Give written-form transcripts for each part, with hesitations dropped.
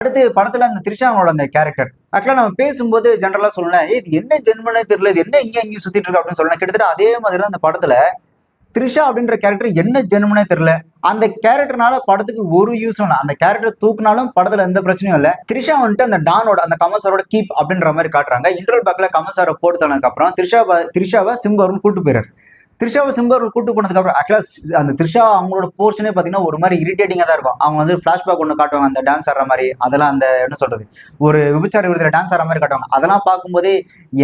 அடுத்து படத்துல அந்த த்ரிஷாவோட அந்த கேரக்டர் ஆக்சுவலா நம்ம பேசும்போது ஜென்ரலா சொல்லலாம், இது என்ன ஜென்மனே தெரியல, இது என்ன இங்கேயும் சுத்திட்டு இருக்கு அப்படின்னு சொல்லலாம். கிட்டத்தட்ட அதே மாதிரி அந்த படத்துல த்ரிஷா அப்படின்ற கேரக்டர் என்ன ஜென்மனே தெரியல. அந்த கேரக்டர்னால படத்துக்கு ஒரு யூஸும் இல்லை. அந்த கேரக்டர் தூக்குனாலும் படத்துல எந்த பிரச்சனையும் இல்லை. த்ரிஷா வந்துட்டு அந்த டானோட அந்த கமல் சாரோட கீப் அப்படின்ற மாதிரி காட்டுறாங்க. இன்டர்வல் பேக்ல கமல் சாரை போட்டு தனதுக்கு அப்புறம் த்ரிஷாவை சிம்பு கூட்டு போயிறாரு. த்ரிஷாவை சிம்பு கூட்டு போனதுக்கு அப்புறம் ஆக்சுவலா அந்த த்ரிஷா அவங்களோட போர்ஷனே பாத்தீங்கன்னா ஒரு மாதிரி இரிட்டேட்டிங்கா தான் இருக்கும். அவங்க வந்து பிளாஷ்பேக் ஒன்று காட்டுவாங்க, அந்த டான்ஸ் ஆடுற மாதிரி, அதெல்லாம் அந்த என்ன சொல்றது, ஒரு விபச்சார விடுதலை டான்ஸ் ஆடுற மாதிரி காட்டுவாங்க. அதெல்லாம் பார்க்கும்போதே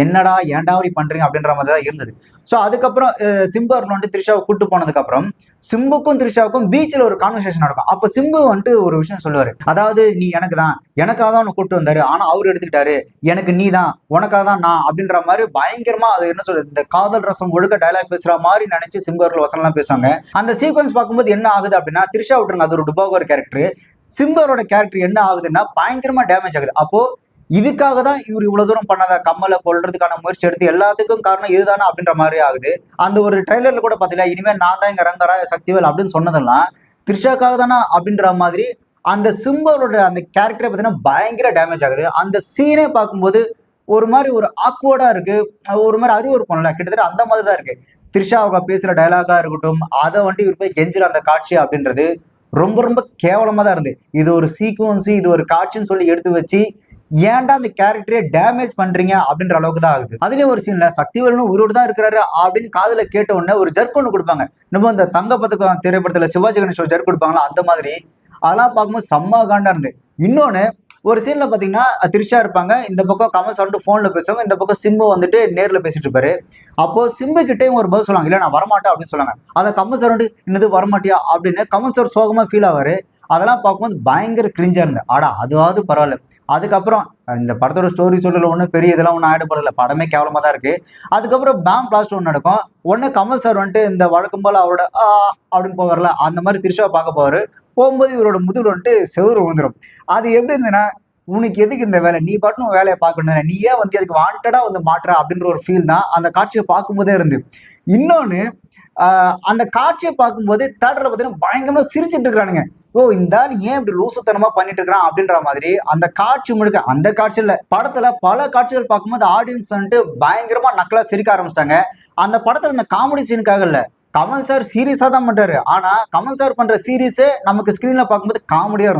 என்னடா ஏன்டா அப்படி பண்றீங்க அப்படின்ற மாதிரி தான் இருந்தது. ஸோ அதுக்கப்புறம் சிம்பு அவர்கள் வந்துட்டு த்ரிஷாவை கூட்டு போனதுக்கு அப்புறம் சிம்புக்கும் த்ரிஷாவுக்கும் பீச்சில் ஒரு கான்வர்சேஷன் நடக்கும். அப்ப சிம்பு வந்துட்டு ஒரு விஷயம் சொல்லுவாரு, அதாவது நீ எனக்கு தான், எனக்காக தான் உன்னை கூட்டு வந்தாரு, ஆனா அவர் எடுத்துக்கிட்டாரு, எனக்கு நீ தான், உனக்காக தான் நான் அப்படின்ற மாதிரி பயங்கரமா அது என்ன சொல்றது, இந்த காதல் ரசம் ஒழுக்க டயலாக் பேசுற மாதிரி நினைச்சு சிம்பு அவர்கள் வசனம் எல்லாம் பேசுவாங்க. அந்த சீக்வன்ஸ் பார்க்கும்போது என்ன ஆகுது அப்படின்னா, த்ரிஷா விட்டுருங்க, அது ஒரு டுபாகோர் கேரக்டர், சிம்புவோட கேரக்டர் என்ன ஆகுதுன்னா பயங்கரமா டேமேஜ் ஆகுது. அப்போ இதுக்காக தான் இவர் இவ்வளவு தூரம் பண்ணாத, கம்மலை கொல்றதுக்கான முயற்சி எடுத்து எல்லாத்துக்கும் காரணம் இதுதானே அப்படின்ற மாதிரி ஆகுது. அந்த ஒரு ட்ரெய்லர்ல கூட பாத்தீங்களா, இனிமேல் நான் தான் இங்க ரங்கரா சக்திவேல் அப்படின்னு சொன்னதெல்லாம் த்ரிஷாக்காக தானே அப்படின்ற மாதிரி அந்த சிம்பலோட அந்த கேரக்டரை பார்த்தீங்கன்னா பயங்கர டேமேஜ் ஆகுது. அந்த சீனே பார்க்கும்போது ஒரு மாதிரி ஒரு ஆக்வர்டா இருக்கு, ஒரு மாதிரி அருவருக்கும்ல, கிட்டத்தட்ட அந்த மாதிரி தான் இருக்கு. த்ரிஷா அவங்க பேசுற டயலாகா இருக்கட்டும், அதை வந்துட்டு இவர் போய் கெஞ்சுற அந்த காட்சி அப்படின்றது ரொம்ப ரொம்ப கேவலமா தான் இருந்து. இது ஒரு சீக்வன்ஸ், இது ஒரு காட்சின்னு சொல்லி எடுத்து வச்சு ஏன்டா அந்த கேரக்டரே டேமேஜ் பண்றீங்க அப்படின்ற அளவுக்கு தான் ஆகுது. அதுலயும் ஒரு சீன்ல சக்திவேலனும் உயிரோடு தான் இருக்கிறாரு அப்படின்னு காதுல கேட்ட உடனே ஒரு ஜர்க் ஒன்று கொடுப்பாங்க. நம்ம இந்த தங்க பதக்கம் திரைப்படத்துல சிவாஜி கணேஷ் ஒரு ஜர்க் கொடுப்பாங்களா, அந்த மாதிரி அதெல்லாம் பார்க்கும்போது செம்ம காண்டா இருந்து. இன்னொன்னு ஒரு சீன்ல பாத்தீங்கன்னா த்ரிஷா இருப்பாங்க, இந்த பக்கம் கமல் சார் வந்துட்டு போன்ல பேசுவாங்க, இந்த பக்கம் சிம்பு வந்துட்டு நேர்ல பேசிட்டு இருப்பாரு. அப்போ சிம்பு கிட்டேயும் ஒரு பதில் சொல்லுவாங்க, இல்ல நான் வரமாட்டேன் அப்படின்னு சொல்லுவாங்க. அதை கமல் சார் வந்துட்டு இன்னது வரமாட்டியா அப்படின்னு கமல் சார் சோகமா ஃபீல் ஆவாரு. அதெல்லாம் பார்க்கும்போது பயங்கர கிரிஞ்சா இருந்தது. ஆடா அதுவாவது பரவாயில்ல. அதுக்கப்புறம் இந்த படத்தோட ஸ்டோரி சொல்லல ஒன்றும் பெரிய இதெல்லாம் ஒன்றும் ஆயிடப்படல, படமே கேவலமா தான் இருக்கு. அதுக்கப்புறம் பேம் பிளாஸ்ட் ஒன்று நடக்கும். உடனே கமல் சார் வந்துட்டு இந்த வழக்கம் போல அவரோட அப்படின்னு போவார்ல, அந்த மாதிரி த்ரிஷாவை பார்க்க போவாரு. போகும்போது இவரோட முதுகுல வந்துட்டு செவுரு விழுந்துரும். அது எப்படி இருந்ததுன்னா, உனக்கு எதுக்கு இந்த வேலை, நீ பாட்டு உன் வேலையை பார்க்கணும், நீ ஏன் வந்து அதுக்கு வாண்டடா வந்து மாற்ற அப்படின்ற ஒரு ஃபீல் தான் அந்த காட்சியை பார்க்கும்போதே இருந்து. இன்னொன்னு அந்த காட்சியை பார்க்கும்போது தேட்டர்ல பார்த்தீங்கன்னா பயங்கரமா சிரிச்சுட்டு இருக்கிறானுங்க. ஓ இந்த ஆள் ஏன் இப்படி லூசுத்தனமா பண்ணிட்டு இருக்கிறான் அப்படின்ற மாதிரி அந்த காட்சி முழுக்க, அந்த காட்சியில படத்துல பல காட்சிகள் பார்க்கும்போது ஆடியன்ஸ் வந்துட்டு பயங்கரமா நக்கலா சிரிக்க ஆரம்பிச்சிட்டாங்க. அந்த படத்துல இந்த காமெடி சீனுக்காக இல்ல, கமல் சார் சீரியஸா தான் பண்றாரு, ஆனா கமல் சார் பண்ற சீரியஸே நமக்கு ஸ்கிரீன்ல பார்க்கும்போது காமெடியா இருக்கும்.